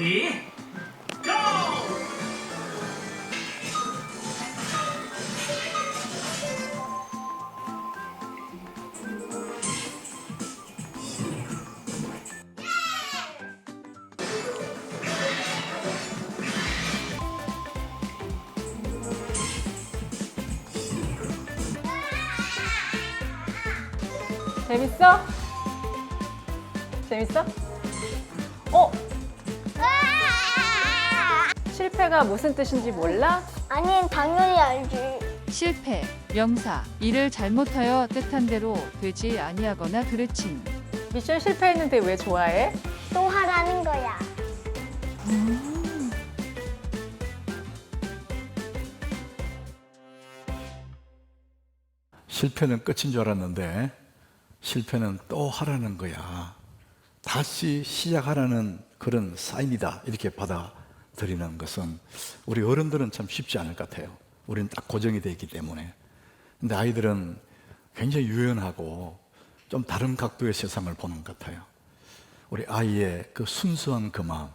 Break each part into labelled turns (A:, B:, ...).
A: 레디 고!
B: 재밌어? 재밌어? 어? 실패가 무슨 뜻인지 몰라?
C: 아니, 당연히 알지.
D: 실패, 명사, 일을 잘못하여 뜻한 대로 되지 아니하거나 그르친.
B: 미션 실패했는데 왜 좋아해?
C: 또 하라는 거야.
E: 실패는 끝인 줄 알았는데 실패는 또 하라는 거야. 다시 시작하라는 그런 사인이다. 이렇게 받아들이는 것은 우리 어른들은 참 쉽지 않을 것 같아요. 우리는 딱 고정이 되어 있기 때문에. 근데 아이들은 굉장히 유연하고 좀 다른 각도의 세상을 보는 것 같아요. 우리 아이의 그 순수한 그 마음,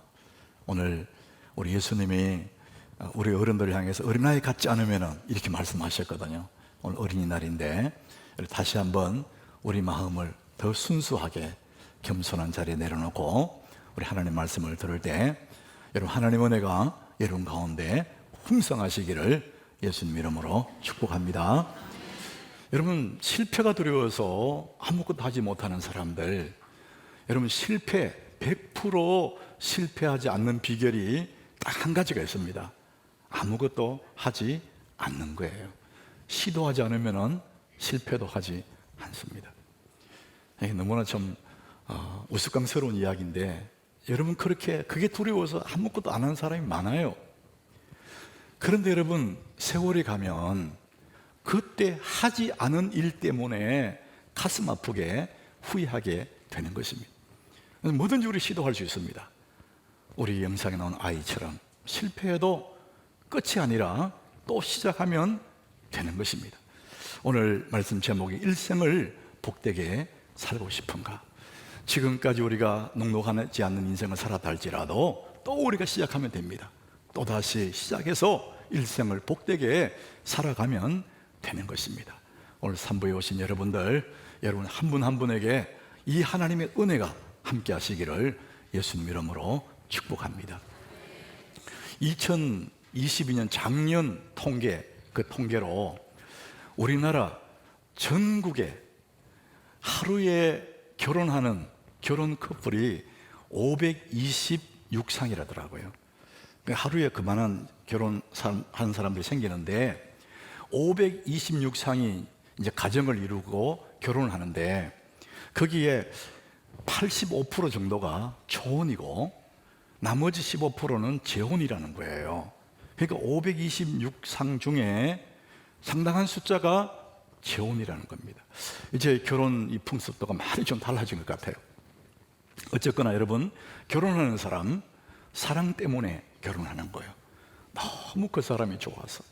E: 오늘 우리 예수님이 우리 어른들을 향해서 어린아이 같지 않으면 이렇게 말씀하셨거든요. 오늘 어린이날인데 다시 한번 우리 마음을 더 순수하게 겸손한 자리에 내려놓고 우리 하나님 말씀을 들을 때 여러분 하나님 은혜가 여러분 가운데 풍성하시기를 예수님 이름으로 축복합니다. 여러분 실패가 두려워서 아무것도 하지 못하는 사람들, 여러분 실패 100% 실패하지 않는 비결이 딱 한 가지가 있습니다. 아무것도 하지 않는 거예요. 시도하지 않으면 실패도 하지 않습니다. 이게 너무나 좀 우스꽝스러운 이야기인데 여러분 그게 두려워서 아무것도 안 하는 사람이 많아요. 그런데 여러분 세월이 가면 그때 하지 않은 일 때문에 가슴 아프게 후회하게 되는 것입니다. 뭐든지 우리 시도할 수 있습니다. 우리 영상에 나온 아이처럼 실패해도 끝이 아니라 또 시작하면 되는 것입니다. 오늘 말씀 제목이 일생을 복되게 살고 싶은가? 지금까지 우리가 녹록하지 않는 인생을 살았다 할지라도 또 우리가 시작하면 됩니다. 또다시 시작해서 일생을 복되게 살아가면 되는 것입니다. 오늘 3부에 오신 여러분들, 여러분 한 분 한 분에게 이 하나님의 은혜가 함께 하시기를 예수님 이름으로 축복합니다. 2022년 작년 통계, 그 통계로 우리나라 전국에 하루에 결혼하는 결혼 커플이 526상이라더라고요. 하루에 그만한 결혼하는 사람들이 생기는데 526상이 이제 가정을 이루고 결혼을 하는데 거기에 85% 정도가 초혼이고 나머지 15%는 재혼이라는 거예요. 그러니까 526상 중에 상당한 숫자가 재혼이라는 겁니다. 이제 결혼 이 풍습도가 많이 좀 달라진 것 같아요. 어쨌거나 여러분 결혼하는 사람 사랑 때문에 결혼하는 거예요. 너무 그 사람이 좋아서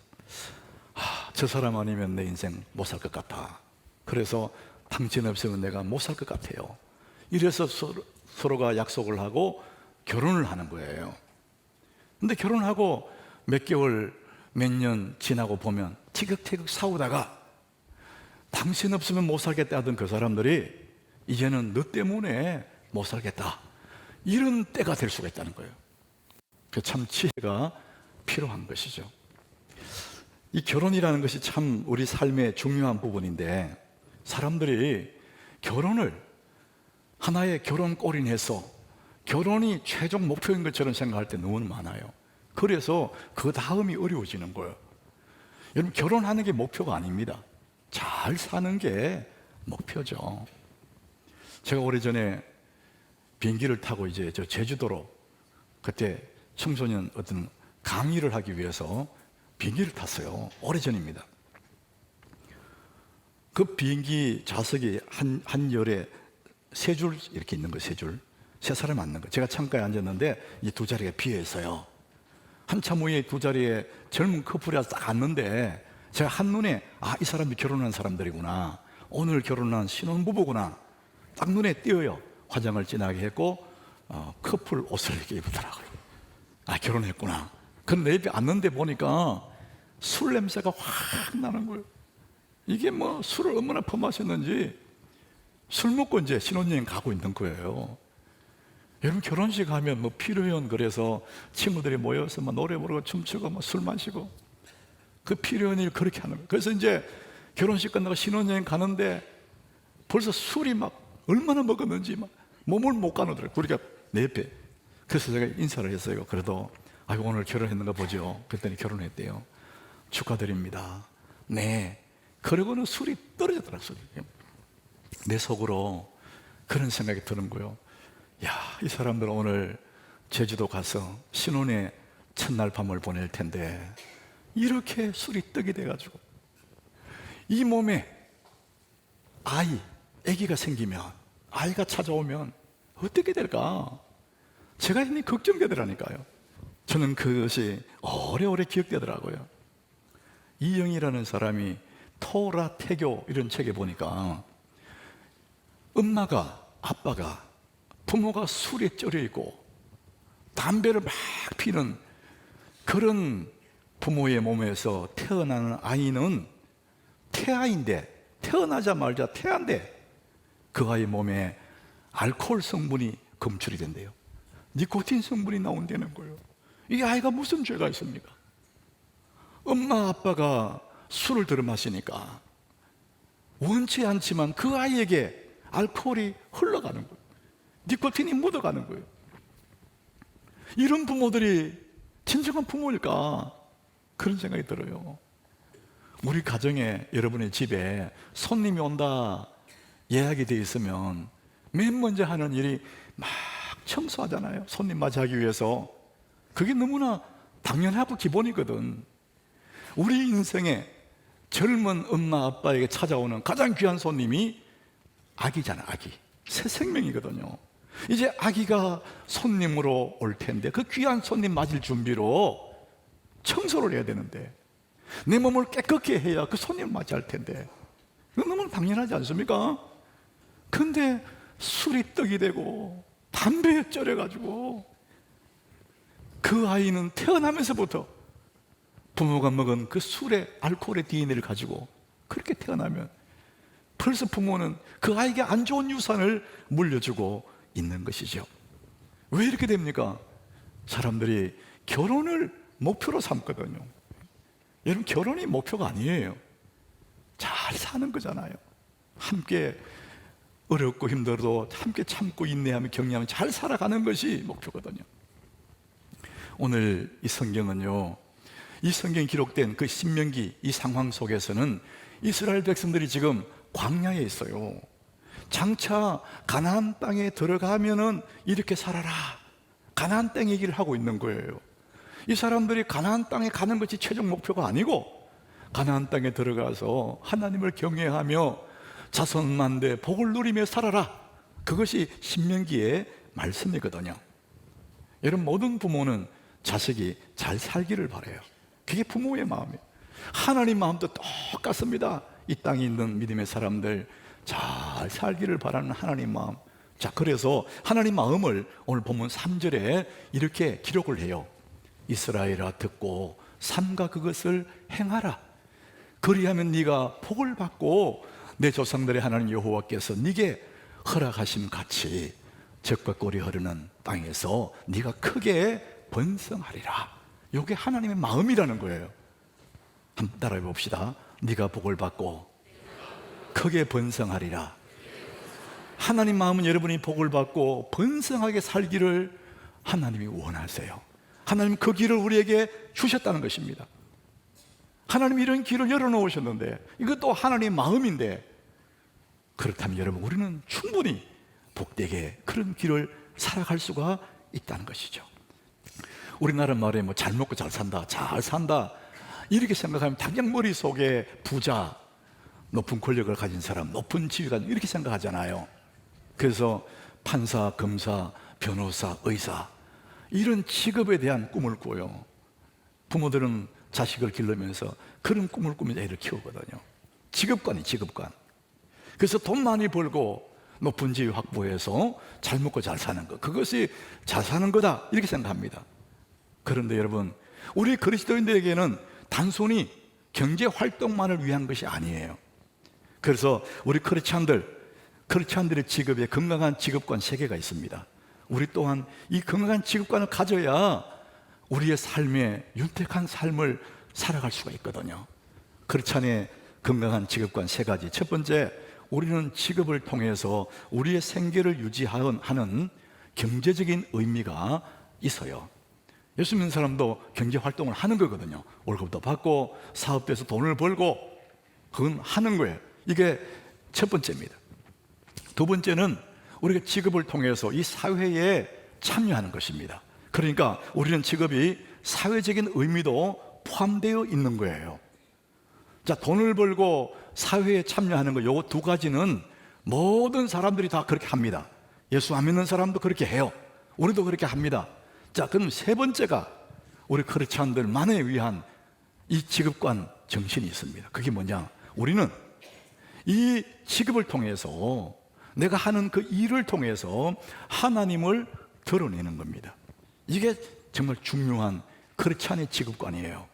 E: 저 사람 아니면 내 인생 못 살 것 같아. 그래서 당신 없으면 내가 못 살 것 같아요. 이래서 서로가 약속을 하고 결혼을 하는 거예요. 근데 결혼하고 몇 개월 몇 년 지나고 보면 티격태격 싸우다가 당신 없으면 못 살겠다 하던 그 사람들이 이제는 너 때문에 못 살겠다, 이런 때가 될 수가 있다는 거예요. 그 참 지혜가 필요한 것이죠. 이 결혼이라는 것이 참 우리 삶의 중요한 부분인데 사람들이 결혼을 하나의 결혼골인해서 결혼이 최종 목표인 것처럼 생각할 때 너무 많아요. 그래서 그 다음이 어려워지는 거예요. 여러분 결혼하는 게 목표가 아닙니다. 잘 사는 게 목표죠. 제가 오래전에 비행기를 타고 이제 저 제주도로 그때 청소년 어떤 강의를 하기 위해서 비행기를 탔어요. 오래전입니다. 그 비행기 좌석이 한 열에 세 줄 이렇게 있는 거예요. 세 줄. 세 사람 앉는 거예요. 제가 창가에 앉았는데 이 두 자리가 비어 있어요. 한참 후에 두 자리에 젊은 커플이 와서 딱 앉는데 제가 한눈에 이 사람이 결혼한 사람들이구나, 오늘 결혼한 신혼부부구나 딱 눈에 띄어요. 화장을 진하게 했고 커플 옷을 이렇게 입더라고요. 아, 결혼했구나. 그런데 내 옆에 앉는데 보니까 술 냄새가 확 나는 거예요. 이게 뭐 술을 얼마나 퍼마셨는지 술 먹고 이제 신혼여행 가고 있는 거예요. 여러분, 결혼식 하면 뭐 피로연, 그래서 친구들이 모여서 막 노래 부르고 춤추고 뭐 술 마시고, 그 피로연을 그렇게 하는 거예요. 그래서 이제 결혼식 끝나고 신혼여행 가는데 벌써 술이 막 얼마나 먹었는지 막 몸을 못 가누더라고요. 그러니까 내 옆에. 그래서 제가 인사를 했어요. 그래도 아이고, 오늘 결혼했는가 보죠. 그랬더니 결혼했대요. 축하드립니다. 네. 그러고는 술이 떨어졌더라, 술이. 내 속으로 그런 생각이 드는 거예요. 야, 이 사람들 오늘 제주도 가서 신혼의 첫날 밤을 보낼 텐데 이렇게 술이 떡이 돼가지고 이 몸에 아기가 생기면, 아이가 찾아오면 어떻게 될까? 제가 이미 걱정되더라니까요. 저는 그것이 오래오래 기억되더라고요. 이영이라는 사람이 토라 태교 이런 책에 보니까 엄마가, 아빠가, 부모가 술에 쩔여 있고 담배를 막 피는 그런 부모의 몸에서 태어나는 아이는 태아인데, 태어나자마자 태아인데 그 아이 몸에 알코올 성분이 검출이 된대요. 니코틴 성분이 나온다는 거예요. 이 아이가 무슨 죄가 있습니까? 엄마 아빠가 술을 들어 마시니까 원치 않지만 그 아이에게 알코올이 흘러가는 거예요. 니코틴이 묻어가는 거예요. 이런 부모들이 진정한 부모일까? 그런 생각이 들어요. 우리 가정에, 여러분의 집에 손님이 온다 예약이 돼 있으면 맨 먼저 하는 일이 막 청소하잖아요. 손님 맞이하기 위해서. 그게 너무나 당연하고 기본이거든. 우리 인생에 젊은 엄마 아빠에게 찾아오는 가장 귀한 손님이 아기잖아. 아기, 새 생명이거든요. 이제 아기가 손님으로 올 텐데 그 귀한 손님 맞을 준비로 청소를 해야 되는데, 내 몸을 깨끗게 해야 그 손님을 맞이할 텐데, 그건 너무 당연하지 않습니까? 근데 술이 떡이 되고 담배에 쩔여가지고 그 아이는 태어나면서부터 부모가 먹은 그 술의 알코올의 DNA를 가지고 그렇게 태어나면 벌써 부모는 그 아이에게 안 좋은 유산을 물려주고 있는 것이죠. 왜 이렇게 됩니까? 사람들이 결혼을 목표로 삼거든요. 여러분, 결혼이 목표가 아니에요. 잘 사는 거잖아요. 함께 어렵고 힘들어도 함께 참고 인내하며 격려하며 잘 살아가는 것이 목표거든요. 오늘 이 성경은요, 이 성경에 기록된 그 신명기 이 상황 속에서는 이스라엘 백성들이 지금 광야에 있어요. 장차 가나안 땅에 들어가면은 이렇게 살아라, 가나안 땅 얘기를 하고 있는 거예요. 이 사람들이 가나안 땅에 가는 것이 최종 목표가 아니고 가나안 땅에 들어가서 하나님을 경외하며 자손만대 복을 누리며 살아라, 그것이 신명기의 말씀이거든요. 여러분, 모든 부모는 자식이 잘 살기를 바라요. 그게 부모의 마음이에요. 하나님 마음도 똑같습니다. 이 땅에 있는 믿음의 사람들 잘 살기를 바라는 하나님 마음. 자, 그래서 하나님 마음을 오늘 본문 3절에 이렇게 기록을 해요. 이스라엘아, 듣고 삼가 그것을 행하라. 그리하면 네가 복을 받고 내 조상들의 하나님 여호와께서 네게 허락하심 같이 적과 꿀이 흐르는 땅에서 네가 크게 번성하리라. 이게 하나님의 마음이라는 거예요. 한번 따라해 봅시다. 네가 복을 받고 크게 번성하리라. 하나님 마음은 여러분이 복을 받고 번성하게 살기를 하나님이 원하세요. 하나님 그 길을 우리에게 주셨다는 것입니다. 하나님 이런 길을 열어놓으셨는데 이것도 하나님의 마음인데, 그렇다면 여러분, 우리는 충분히 복되게 그런 길을 살아갈 수가 있다는 것이죠. 우리나라 말에 뭐 잘 먹고 잘 산다, 잘 산다 이렇게 생각하면 당장 머릿속에 부자, 높은 권력을 가진 사람, 높은 지위가 이렇게 생각하잖아요. 그래서 판사, 검사, 변호사, 의사 이런 직업에 대한 꿈을 꾸어요. 부모들은 자식을 기르면서 그런 꿈을 꾸면서 애를 키우거든요. 직업관이 직업관. 그래서 돈 많이 벌고 높은 지위 확보해서 잘 먹고 잘 사는 것, 그것이 잘 사는 거다 이렇게 생각합니다. 그런데 여러분, 우리 그리스도인들에게는 단순히 경제 활동만을 위한 것이 아니에요. 그래서 우리 크리스찬들의 직업에 건강한 직업관 세계가 있습니다. 우리 또한 이 건강한 직업관을 가져야 우리의 삶에 윤택한 삶을 살아갈 수가 있거든요. 크리스찬의 건강한 직업관 세 가지. 첫 번째, 우리는 직업을 통해서 우리의 생계를 유지하는 경제적인 의미가 있어요. 예수 믿는 사람도 경제 활동을 하는 거거든요. 월급도 받고 사업돼서 돈을 벌고 그건 하는 거예요. 이게 첫 번째입니다. 두 번째는 우리가 직업을 통해서 이 사회에 참여하는 것입니다. 그러니까 우리는 직업이 사회적인 의미도 포함되어 있는 거예요. 자, 돈을 벌고 사회에 참여하는 거, 요거 두 가지는 모든 사람들이 다 그렇게 합니다. 예수 안 믿는 사람도 그렇게 해요. 우리도 그렇게 합니다. 자, 그럼 세 번째가 우리 크리스찬들만을 위한 이 직업관 정신이 있습니다. 그게 뭐냐? 우리는 이 직업을 통해서, 내가 하는 그 일을 통해서 하나님을 드러내는 겁니다. 이게 정말 중요한 크리스찬의 직업관이에요.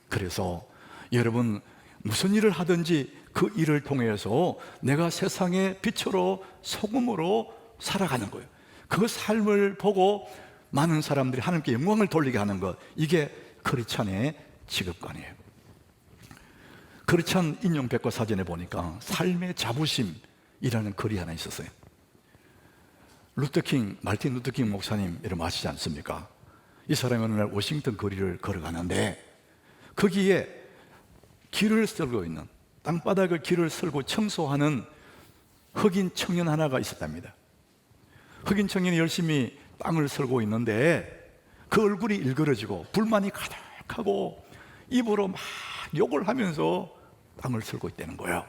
E: 그래서 여러분, 무슨 일을 하든지 그 일을 통해서 내가 세상의 빛으로 소금으로 살아가는 거예요. 그 삶을 보고 많은 사람들이 하나님께 영광을 돌리게 하는 것, 이게 크리스찬의 직업관이에요. 크리스찬 인용 백과 사전에 보니까 삶의 자부심이라는 글이 하나 있었어요. 마르틴 루터킹 목사님 이름 아시지 않습니까? 이 사람이 어느 날 워싱턴 거리를 걸어가는데 거기에 길을 쓸고 있는, 땅바닥을 길을 쓸고 청소하는 흑인 청년 하나가 있었답니다. 흑인 청년이 열심히 땅을 쓸고 있는데 그 얼굴이 일그러지고 불만이 가득하고 입으로 막 욕을 하면서 땅을 쓸고 있다는 거예요.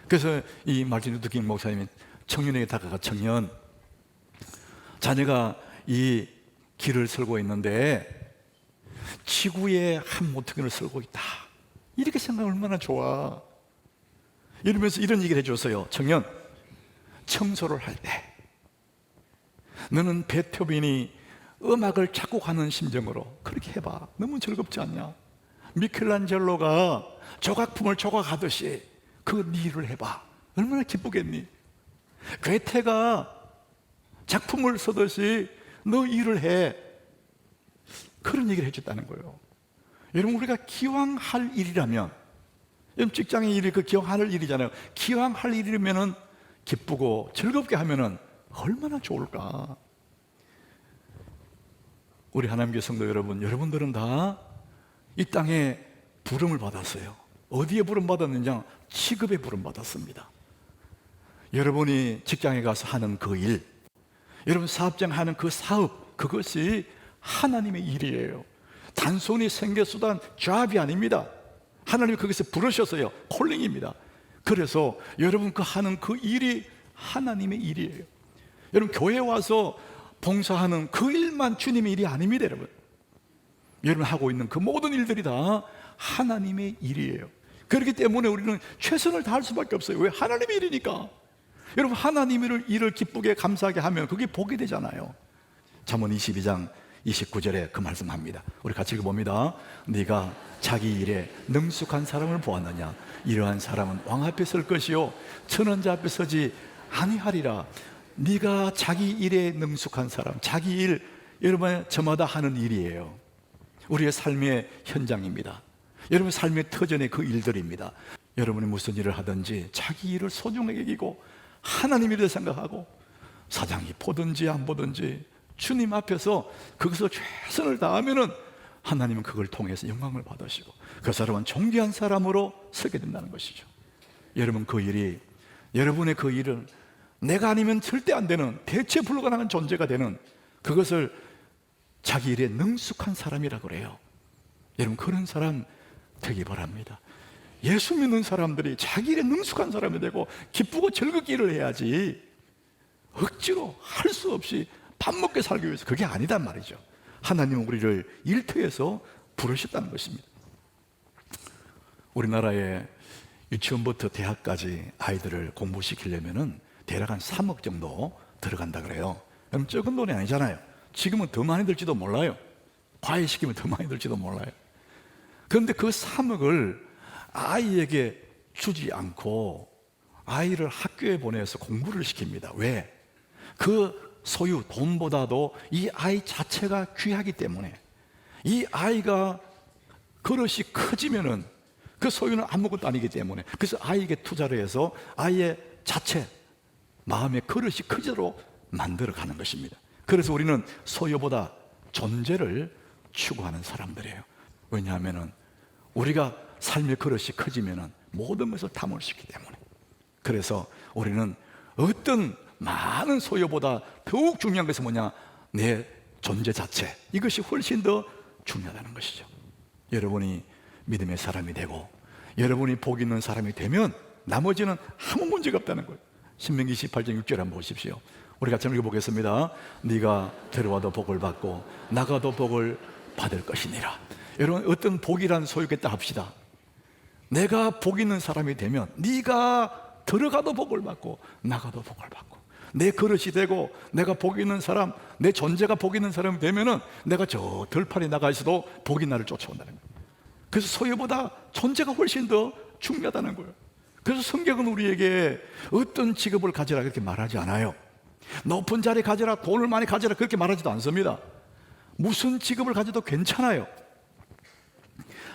E: 그래서 이 마르틴 루터킹 목사님이 청년에게 다가가, 청년, 자네가 이 길을 쓸고 있는데 지구의 한 모퉁이를 쓸고 있다, 이렇게 생각하면 얼마나 좋아. 이러면서 이런 얘기를 해줬어요. 청년, 청소를 할 때 너는 베토벤이 음악을 작곡하는 심정으로 그렇게 해봐. 너무 즐겁지 않냐? 미켈란젤로가 조각품을 조각하듯이 그 네 일을 해봐. 얼마나 기쁘겠니? 괴테가 작품을 쓰듯이 너 일을 해. 그런 얘기를 해줬다는 거예요. 여러분, 우리가 기왕 할 일이라면, 여러분 직장의 일이 그 기왕 할 일이잖아요. 기왕 할 일이면은 기쁘고 즐겁게 하면은 얼마나 좋을까. 우리 하나님교회 성도 여러분, 여러분들은 다 이 땅에 부름을 받았어요. 어디에 부름 받았느냐? 직업에 부름 받았습니다. 여러분이 직장에 가서 하는 그 일, 여러분 사업장 하는 그 사업, 그것이 하나님의 일이에요. 단순히 생계수단, 잡이 아닙니다. 하나님이 거기서 부르셨어요. 콜링입니다. 그래서 여러분 그 하는 그 일이 하나님의 일이에요. 여러분 교회 와서 봉사하는 그 일만 주님의 일이 아닙니다. 여러분 하고 있는 그 모든 일들이 다 하나님의 일이에요. 그렇기 때문에 우리는 최선을 다할 수밖에 없어요. 왜? 하나님의 일이니까. 여러분 하나님의 일을 기쁘게 감사하게 하면 그게 복이 되잖아요. 잠언 22장 29절에 그 말씀합니다. 우리 같이 읽어봅니다. 네가 자기 일에 능숙한 사람을 보았느냐? 이러한 사람은 왕 앞에 설 것이요 천원자 앞에 서지 아니하리라. 네가 자기 일에 능숙한 사람, 자기 일, 여러분 저마다 하는 일이에요. 우리의 삶의 현장입니다. 여러분 삶의 터전의 그 일들입니다. 여러분이 무슨 일을 하든지 자기 일을 소중하게 여기고 하나님 일을 생각하고, 사장이 보든지 안 보든지 주님 앞에서 거기서 최선을 다하면은 하나님은 그걸 통해서 영광을 받으시고 그 사람은 존귀한 사람으로 서게 된다는 것이죠. 여러분 그 일이, 여러분의 그 일은 내가 아니면 절대 안 되는, 대체 불가능한 존재가 되는, 그것을 자기 일에 능숙한 사람이라고 그래요. 여러분 그런 사람 되기 바랍니다. 예수 믿는 사람들이 자기 일에 능숙한 사람이 되고 기쁘고 즐겁게 일을 해야지 억지로 할 수 없이 밥 먹게 살기 위해서, 그게 아니단 말이죠. 하나님은 우리를 일터에서 부르셨다는 것입니다. 우리나라에 유치원부터 대학까지 아이들을 공부시키려면은 대략 한 3억 정도 들어간다 그래요. 그럼 적은 돈이 아니잖아요. 지금은 더 많이 들지도 몰라요. 과외시키면 더 많이 들지도 몰라요. 그런데 그 3억을 아이에게 주지 않고 아이를 학교에 보내서 공부를 시킵니다. 왜? 그 소유 돈보다도 이 아이 자체가 귀하기 때문에, 이 아이가 그릇이 커지면은 그 소유는 아무것도 아니기 때문에, 그래서 아이에게 투자를 해서 아이의 자체 마음의 그릇이 커지도록 만들어 가는 것입니다. 그래서 우리는 소유보다 존재를 추구하는 사람들이에요. 왜냐하면 우리가 삶의 그릇이 커지면 모든 것을 담을 수 있기 때문에. 그래서 우리는 어떤 많은 소유보다 더욱 중요한 것은 뭐냐? 내 존재 자체, 이것이 훨씬 더 중요하다는 것이죠. 여러분이 믿음의 사람이 되고 여러분이 복 있는 사람이 되면 나머지는 아무 문제가 없다는 거예요. 신명기 18장 6절 한번 보십시오. 우리 같이 읽어보겠습니다. 네가 들어와도 복을 받고 나가도 복을 받을 것이니라. 여러분, 어떤 복이란 소유겠다 합시다. 내가 복 있는 사람이 되면 네가 들어가도 복을 받고 나가도 복을 받고, 내 그릇이 되고 내가 복 있는 사람, 내 존재가 복 있는 사람이 되면은 내가 저 들판에 나가 있어도 복이 나를 쫓아온다는 거예요. 그래서 소유보다 존재가 훨씬 더 중요하다는 거예요. 그래서 성경은 우리에게 어떤 직업을 가지라 그렇게 말하지 않아요. 높은 자리 가져라, 돈을 많이 가져라 그렇게 말하지도 않습니다. 무슨 직업을 가져도 괜찮아요.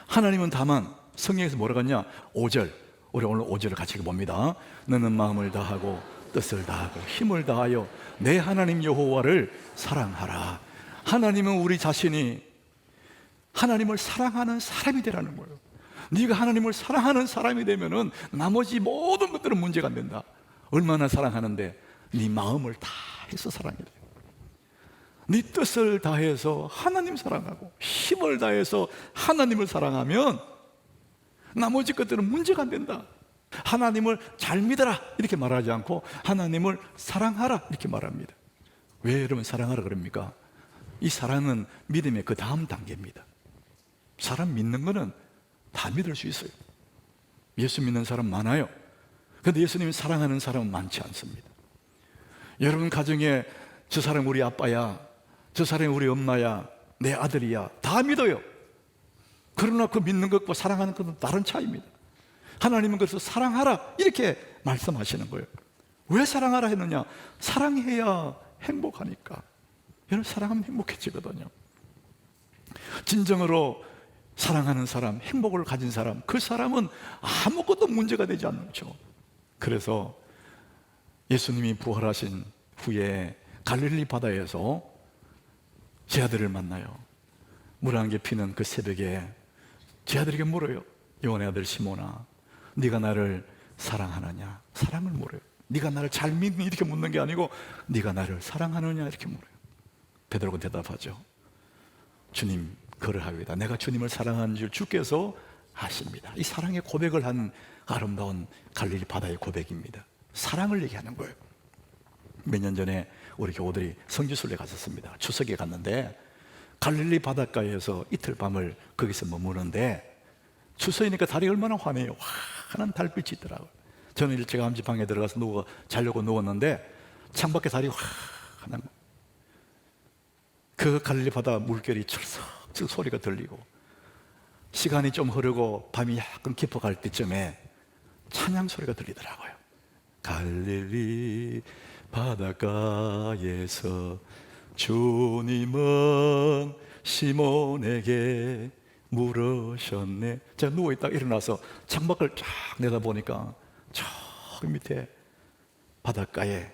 E: 하나님은 다만 성경에서 뭐라고 하냐? 5절, 우리 오늘 5절을 같이 봅니다. 너는 마음을 다하고 뜻을 다하고 힘을 다하여 내 하나님 여호와를 사랑하라. 하나님은 우리 자신이 하나님을 사랑하는 사람이 되라는 거예요. 네가 하나님을 사랑하는 사람이 되면은 나머지 모든 것들은 문제가 안 된다. 얼마나 사랑하는데? 네 마음을 다해서 사랑해야 돼요. 네 뜻을 다해서 하나님 사랑하고 힘을 다해서 하나님을 사랑하면 나머지 것들은 문제가 안 된다. 하나님을 잘 믿어라 이렇게 말하지 않고 하나님을 사랑하라 이렇게 말합니다. 왜 여러분 사랑하라 그럽니까? 이 사랑은 믿음의 그 다음 단계입니다. 사람 믿는 거는 다 믿을 수 있어요. 예수 믿는 사람 많아요. 그런데 예수님이 사랑하는 사람은 많지 않습니다. 여러분 가정에 저 사람 우리 아빠야, 저 사람이 우리 엄마야, 내 아들이야 다 믿어요. 그러나 그 믿는 것과 사랑하는 것은 다른 차이입니다. 하나님은 그래서 사랑하라 이렇게 말씀하시는 거예요. 왜 사랑하라 했느냐? 사랑해야 행복하니까. 여러분 사랑하면 행복해지거든요. 진정으로 사랑하는 사람, 행복을 가진 사람, 그 사람은 아무것도 문제가 되지 않죠. 그래서 예수님이 부활하신 후에 갈릴리 바다에서 제 아들을 만나요. 물 한 개 피는 그 새벽에 제 아들에게 물어요. 요한의 아들 시몬아, 네가 나를 사랑하느냐? 사랑을 물어요. 네가 나를 잘 믿니? 이렇게 묻는 게 아니고 네가 나를 사랑하느냐? 이렇게 물어요. 베드로가 대답하죠. 주님, 그러하이다. 내가 주님을 사랑하는 줄 주께서 아십니다. 이 사랑의 고백을 한 아름다운 갈릴리 바다의 고백입니다. 사랑을 얘기하는 거예요. 몇 년 전에 우리 교우들이 성지순례 갔었습니다. 추석에 갔는데 갈릴리 바닷가에서 이틀 밤을 거기서 머무는데 추석이니까 달이 얼마나 환해요. 환한 달빛이 있더라고요. 저는 일찌감치 방에 들어가서 자려고 누웠는데 창밖에 달이 환한 거예요. 그 갈릴리 바다 물결이 철썩철썩 소리가 들리고 시간이 좀 흐르고 밤이 약간 깊어갈 때쯤에 찬양 소리가 들리더라고요. 갈릴리 바닷가에서 주님은 시몬에게 물으셨네. 제가 누워있다가 일어나서 창밖을 쫙 내다보니까 저 밑에 바닷가에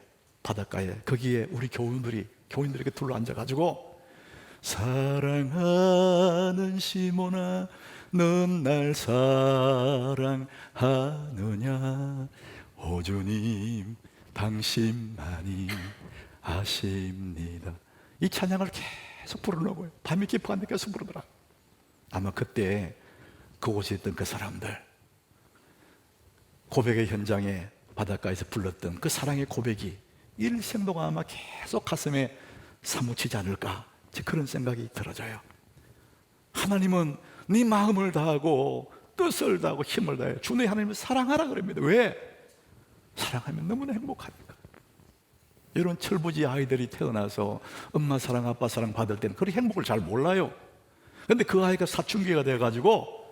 E: 거기에 우리 교인들이 이렇게 둘러 앉아가지고 사랑하는 시몬아 넌 날 사랑하느냐 오 주님 당신만이 아십니다. 이 찬양을 계속 부르려고요. 밤이 깊어간데 계속 부르더라. 아마 그때 그곳에 있던 그 사람들 고백의 현장에 바닷가에서 불렀던 그 사랑의 고백이 일생 동안 아마 계속 가슴에 사무치지 않을까 그런 생각이 들어져요. 하나님은 네 마음을 다하고 뜻을 다하고 힘을 다해 주의 하나님을 사랑하라 그럽니다. 왜? 사랑하면 너무나 행복하니까. 이런 철부지 아이들이 태어나서 엄마 사랑 아빠 사랑 받을 때는 그런 행복을 잘 몰라요. 근데 그 아이가 사춘기가 돼가지고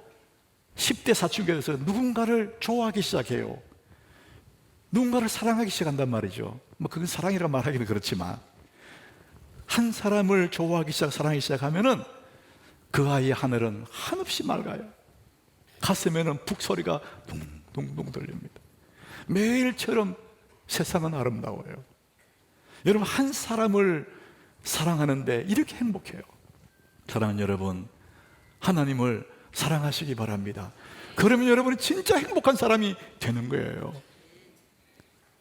E: 10대 사춘기가 돼서 누군가를 좋아하기 시작해요. 누군가를 사랑하기 시작한단 말이죠. 뭐 그건 사랑이라 말하기는 그렇지만 한 사람을 좋아하기 사랑하기 시작하면은 그 아이의 하늘은 한없이 맑아요. 가슴에는 북소리가 둥둥둥 들립니다. 매일처럼 세상은 아름다워요. 여러분, 한 사람을 사랑하는데 이렇게 행복해요. 사랑하는 여러분, 하나님을 사랑하시기 바랍니다. 그러면 여러분이 진짜 행복한 사람이 되는 거예요.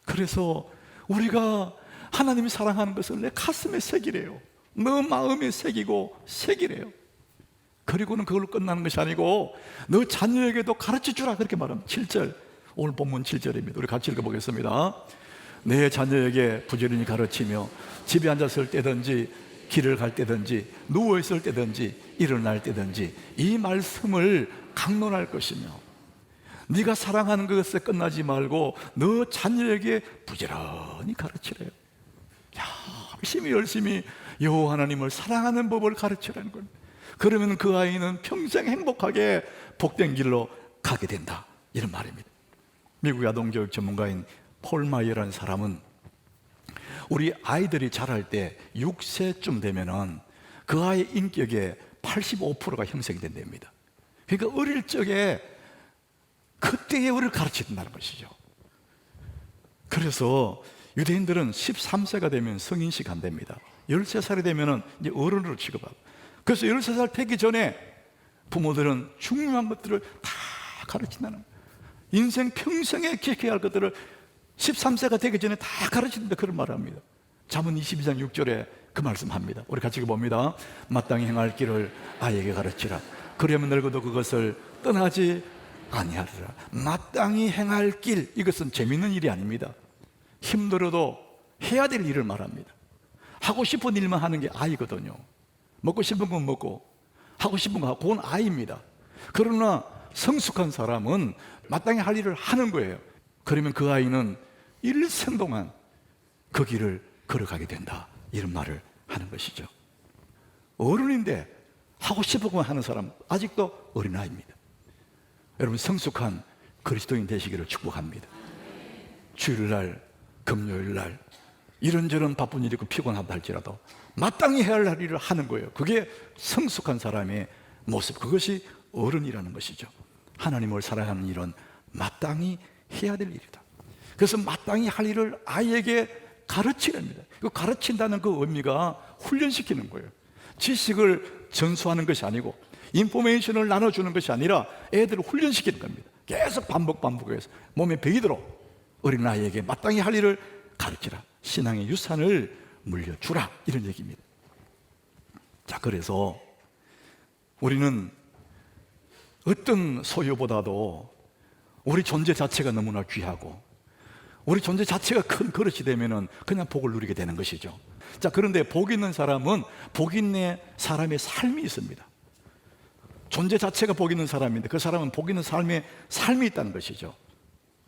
E: 그래서 우리가 하나님이 사랑하는 것을 내 가슴에 새기래요. 너 마음에 새기고 새기래요. 그리고는 그걸로 끝나는 것이 아니고 너 자녀에게도 가르쳐 주라, 그렇게 말합니다. 7절, 오늘 본문 7절입니다. 우리 같이 읽어보겠습니다. 내 자녀에게 부지런히 가르치며 집에 앉았을 때든지 길을 갈 때든지 누워있을 때든지 일어날 때든지 이 말씀을 강론할 것이며 네가 사랑하는 것에 끝나지 말고 너 자녀에게 부지런히 가르치래요. 열심히 여호와 하나님을 사랑하는 법을 가르치라는 거예요. 그러면 그 아이는 평생 행복하게 복된 길로 가게 된다, 이런 말입니다. 미국 아동교육 전문가인 폴 마이어라는 사람은 우리 아이들이 자랄 때 6세쯤 되면은 그 아이의 인격의 85%가 형성이 된답니다. 그러니까 어릴 적에 그때의 우리를 가르쳐야 된다는 것이죠. 그래서 유대인들은 13세가 되면 성인식 안 됩니다. 13살이 되면은 이제 어른으로 취급하고, 그래서 13살 되기 전에 부모들은 중요한 것들을 다 가르친다는 거예요. 인생 평생에 기억해야 할 것들을 13세가 되기 전에 다 가르친다, 그런 말을 합니다. 잠언 22장 6절에 그 말씀합니다. 우리 같이 봅니다. 마땅히 행할 길을 아이에게 가르치라. 그러면 늙어도 그것을 떠나지 아니하리라. 마땅히 행할 길, 이것은 재밌는 일이 아닙니다. 힘들어도 해야 될 일을 말합니다. 하고 싶은 일만 하는 게 아이거든요. 먹고 싶은 건 먹고 하고 싶은 거 하고, 그건 아이입니다. 그러나 성숙한 사람은 마땅히 할 일을 하는 거예요. 그러면 그 아이는 일생 동안 그 길을 걸어가게 된다, 이런 말을 하는 것이죠. 어른인데 하고 싶은 거 하는 사람 아직도 어린아이입니다. 여러분, 성숙한 그리스도인 되시기를 축복합니다. 주일날, 금요일날 이런저런 바쁜 일이 있고 피곤하다 할지라도 마땅히 해야 할 일을 하는 거예요. 그게 성숙한 사람의 모습, 그것이 어른이라는 것이죠. 하나님을 사랑하는 일은 마땅히 해야 될 일이다. 그래서 마땅히 할 일을 아이에게 가르치랍니다. 그 가르친다는 그 의미가 훈련시키는 거예요. 지식을 전수하는 것이 아니고 인포메이션을 나눠주는 것이 아니라 애들을 훈련시키는 겁니다. 계속 반복해서 몸에 배이도록 어린아이에게 마땅히 할 일을 가르치라, 신앙의 유산을 물려주라, 이런 얘기입니다. 자, 그래서 우리는 어떤 소유보다도 우리 존재 자체가 너무나 귀하고 우리 존재 자체가 큰 그릇이 되면은 그냥 복을 누리게 되는 것이죠. 자, 그런데 복 있는 사람은 복 있는 사람의 삶이 있습니다. 존재 자체가 복 있는 사람인데 그 사람은 복 있는 삶이 있다는 것이죠.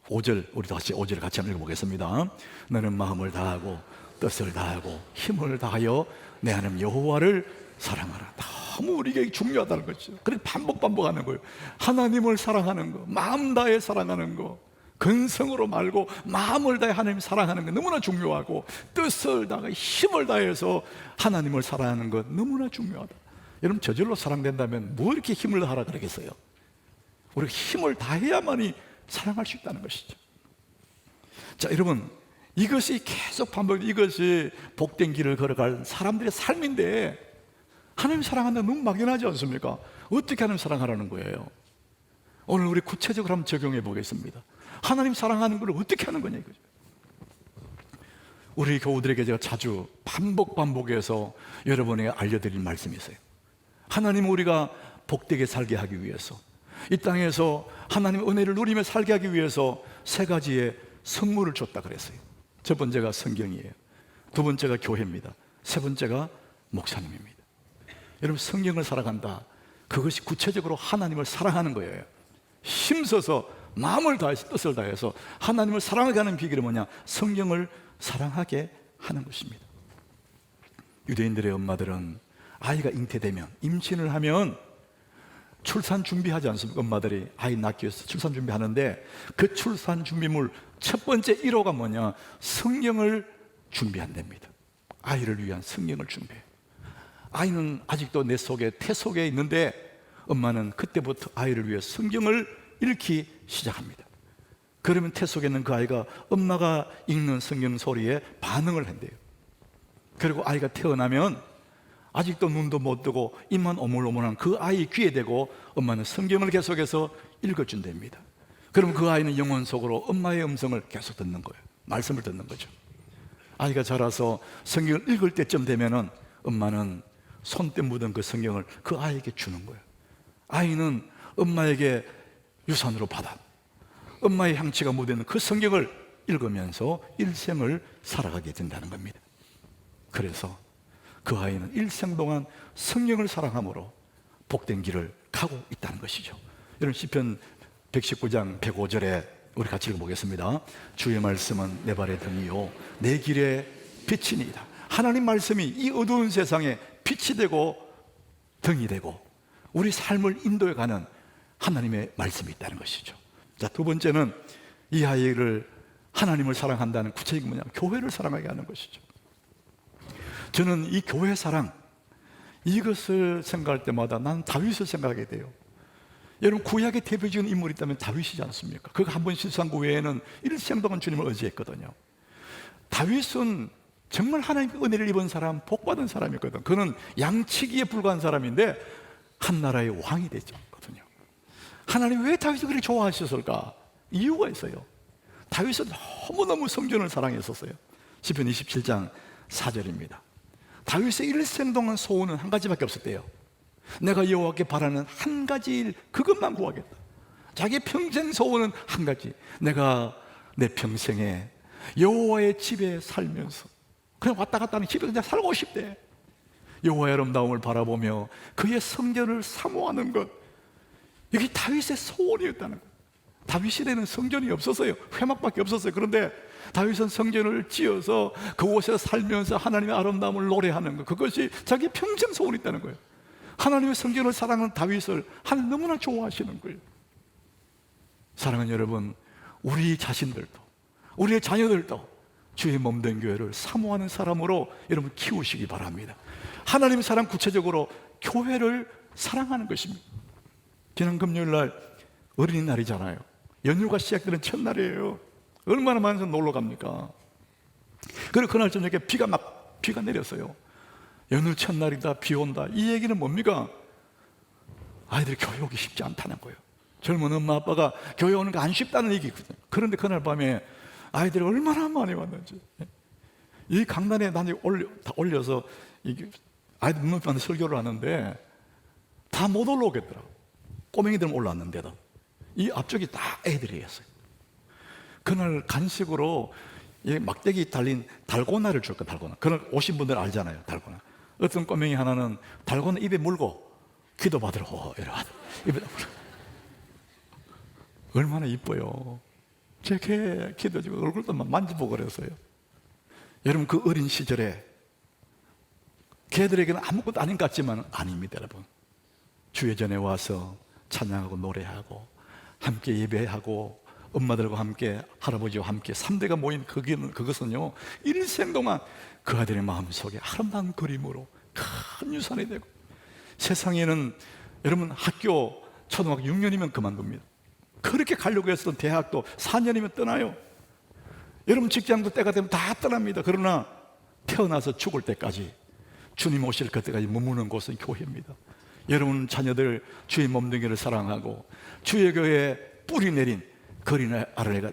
E: 5절, 우리 다시 5절 같이 한번 읽어보겠습니다. 너는 마음을 다하고 뜻을 다하고 힘을 다하여 내 하나님 여호와를 사랑하라. 너무 우리에게 중요하다는 거죠. 그래서 반복하는 거예요. 하나님을 사랑하는 거, 마음 다해 사랑하는 거, 근성으로 말고 마음을 다해 하나님 사랑하는 거 너무나 중요하고, 뜻을 다해 힘을 다해서 하나님을 사랑하는 것 너무나 중요하다. 여러분, 저절로 사랑된다면 뭐 이렇게 힘을 다하라 그러겠어요? 우리가 힘을 다해야만이 사랑할 수 있다는 것이죠. 자, 여러분, 이것이 계속 이것이 복된 길을 걸어갈 사람들의 삶인데, 하나님 사랑한다는 너무 막연하지 않습니까? 어떻게 하나님 사랑하라는 거예요? 오늘 우리 구체적으로 한번 적용해 보겠습니다. 하나님 사랑하는 걸 어떻게 하는 거냐, 이거죠. 우리 교우들에게 제가 자주 반복해서 여러분에게 알려드릴 말씀이 있어요. 하나님, 우리가 복되게 살게 하기 위해서, 이 땅에서 하나님의 은혜를 누리며 살게 하기 위해서 세 가지의 선물을 줬다 그랬어요. 첫 번째가 성경이에요. 두 번째가 교회입니다. 세 번째가 목사님입니다. 여러분, 성경을 살아간다, 그것이 구체적으로 하나님을 사랑하는 거예요. 힘써서 마음을 다해서 뜻을 다해서 하나님을 사랑하게 하는 비결이 뭐냐? 성경을 사랑하게 하는 것입니다. 유대인들의 엄마들은 아이가 잉태되면, 임신을 하면 출산 준비하지 않습니까? 엄마들이 아이 낳기 위해서 출산 준비하는데, 그 출산 준비물 첫 번째 1호가 뭐냐? 성경을 준비한답니다. 아이를 위한 성경을 준비해. 아이는 아직도 내 속에, 태 속에 있는데 엄마는 그때부터 아이를 위해 성경을 읽기 시작합니다. 그러면 태 속에 있는 그 아이가 엄마가 읽는 성경 소리에 반응을 한대요. 그리고 아이가 태어나면 아직도 눈도 못 뜨고 입만 오물오물한 그 아이 귀에 대고 엄마는 성경을 계속해서 읽어준답니다. 그럼 그 아이는 영혼 속으로 엄마의 음성을 계속 듣는 거예요. 말씀을 듣는 거죠. 아이가 자라서 성경을 읽을 때쯤 되면은 엄마는 손때 묻은 그 성경을 그 아이에게 주는 거예요. 아이는 엄마에게 유산으로 받아 엄마의 향취가 묻어있는 그 성경을 읽으면서 일생을 살아가게 된다는 겁니다. 그래서 그 아이는 일생 동안 성경을 사랑함으로 복된 길을 가고 있다는 것이죠. 여러분, 시편 119장 105절에 우리 같이 읽어보겠습니다. 주의 말씀은 내 발의 등이요 내 길의 빛이니이다. 하나님 말씀이 이 어두운 세상에 빛이 되고 등이 되고 우리 삶을 인도해가는 하나님의 말씀이 있다는 것이죠. 자, 두 번째는 이 아이를 하나님을 사랑한다는 구체적인 뭐냐면 교회를 사랑하게 하는 것이죠. 저는 이 교회 사랑, 이것을 생각할 때마다 난 다윗을 생각하게 돼요. 여러분, 구약의 대표적인 인물이 있다면 다윗이지 않습니까? 그가 한 번 실수한 그 외에는 일생 동안 주님을 의지했거든요. 다윗은 정말 하나님의 은혜를 입은 사람, 복받은 사람이거든. 그는 양치기에 불과한 사람인데 한 나라의 왕이 됐거든요. 하나님 왜 다윗을 그렇게 좋아하셨을까? 이유가 있어요. 다윗은 너무너무 성전을 사랑했었어요. 시편 27장 4절입니다. 다윗의 일생 동안 소원은 한 가지밖에 없었대요. 내가 여호와께 바라는 한 가지 일, 그것만 구하겠다. 자기 평생 소원은 한 가지. 내가 내 평생에 여호와의 집에 살면서 그냥 왔다 갔다 하는 집에 그냥 살고 싶대. 여호와의 아름다움을 바라보며 그의 성전을 사모하는 것, 이게 다윗의 소원이었다는 것. 다윗 시대는 성전이 없었어요. 회막밖에 없었어요. 그런데 다윗은 성전을 지어서 그곳에 살면서 하나님의 아름다움을 노래하는 것, 그것이 자기 평생 소원이 있다는 거예요. 하나님의 성전을 사랑하는 다윗을 하나님 너무나 좋아하시는 거예요. 사랑하는 여러분, 우리 자신들도 우리의 자녀들도 주의 몸된 교회를 사모하는 사람으로 여러분 키우시기 바랍니다. 하나님의 사랑, 구체적으로 교회를 사랑하는 것입니다. 지난 금요일 날 어린이날이잖아요. 연휴가 시작되는 첫날이에요. 얼마나 많은 사람 놀러 갑니까? 그리고 그날 저녁에 비가 내렸어요. 연휴 첫날이다, 비 온다. 이 얘기는 뭡니까? 아이들이 교회 오기 쉽지 않다는 거예요. 젊은 엄마 아빠가 교회 오는 거 안 쉽다는 얘기거든요. 그런데 그날 밤에 아이들이 얼마나 많이 왔는지, 이 강단에 나는 올려서 아이들 눈앞에 설교를 하는데 다 못 올라오겠더라고. 꼬맹이들은 올라왔는데도 이 앞쪽이 다 애들이 했어요. 그날 간식으로 이 막대기 달린 달고나를 줄 거야. 달고나. 그날 오신 분들 알잖아요. 달고나. 어떤 꼬맹이 하나는 달고나 입에 물고 기도 받으러 이러고 입에 물고. 얼마나 이뻐요. 제 개 기도지고 얼굴도 막 만져보고 그랬어요. 여러분, 그 어린 시절에 걔들에게는 아무것도 아닌 것 같지만 아닙니다. 여러분, 주의 전에 와서 찬양하고 노래하고 함께 예배하고 엄마들과 함께 할아버지와 함께 3대가 모인 그것은요, 일생 동안 그 아들의 마음속에 아름다운 그림으로 큰 유산이 되고, 세상에는 여러분 학교 초등학교 6년이면 그만둡니다. 그렇게 가려고 했던 대학도 4년이면 떠나요. 여러분 직장도 때가 되면 다 떠납니다. 그러나 태어나서 죽을 때까지 주님 오실 그때까지 머무는 곳은 교회입니다. 여러분 자녀들 주의 몸뚱이를 사랑하고 주의 교회에 뿌리 내린 거린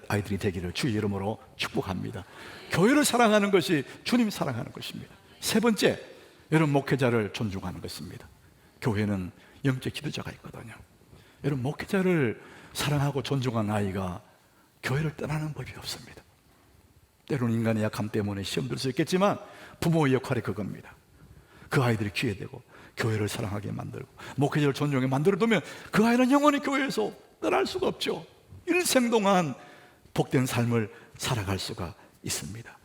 E: 아이들이 되기를 주의 이름으로 축복합니다. 교회를 사랑하는 것이 주님 사랑하는 것입니다. 세 번째, 여러분 목회자를 존중하는 것입니다. 교회는 영적 지도자가 있거든요. 여러분 목회자를 사랑하고 존중하는 아이가 교회를 떠나는 법이 없습니다. 때로는 인간의 약함 때문에 시험 들 수 있겠지만 부모의 역할이 그겁니다. 그 아이들이 귀에 대고 교회를 사랑하게 만들고 목회자를 존중하게 만들어두면 그 아이는 영원히 교회에서 떠날 수가 없죠. 일생 동안 복된 삶을 살아갈 수가 있습니다.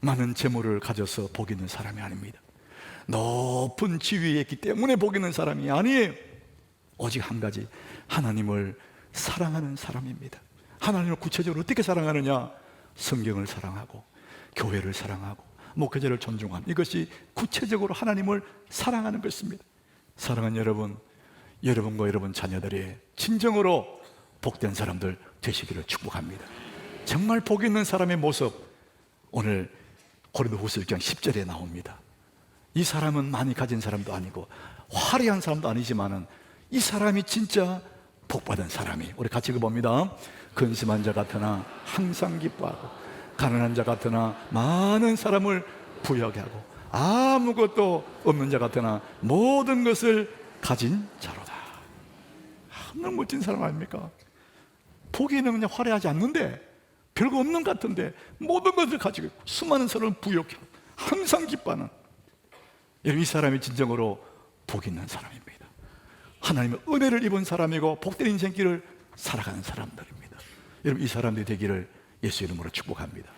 E: 많은 재물을 가져서 복 있는 사람이 아닙니다. 높은 지위에 있기 때문에 복 있는 사람이 아니에요. 오직 한 가지, 하나님을 사랑하는 사람입니다. 하나님을 구체적으로 어떻게 사랑하느냐? 성경을 사랑하고 교회를 사랑하고 목회자를 존중하는, 이것이 구체적으로 하나님을 사랑하는 것입니다. 사랑하는 여러분, 여러분과 여러분 자녀들이 진정으로 복된 사람들 되시기를 축복합니다. 정말 복 있는 사람의 모습, 오늘 고린도후서 1장 10절에 나옵니다. 이 사람은 많이 가진 사람도 아니고 화려한 사람도 아니지만은 이 사람이 진짜 복받은 사람이, 우리 같이 읽어봅니다. 근심한 자 같으나 항상 기뻐하고 가난한 자 같으나 많은 사람을 부유하게 하고 아무것도 없는 자 같으나 모든 것을 가진 자로다. 너무 멋진 사람 아닙니까? 보기에는 그냥 화려하지 않는데, 별거 없는 것 같은데 모든 것을 가지고 있고 수많은 사람을 부유하게 하고 항상 기뻐하는, 이 사람이 진정으로 복 있는 사람입니다. 하나님의 은혜를 입은 사람이고 복된 인생길을 살아가는 사람들입니다. 여러분, 이 사람들이 되기를 예수 이름으로 축복합니다.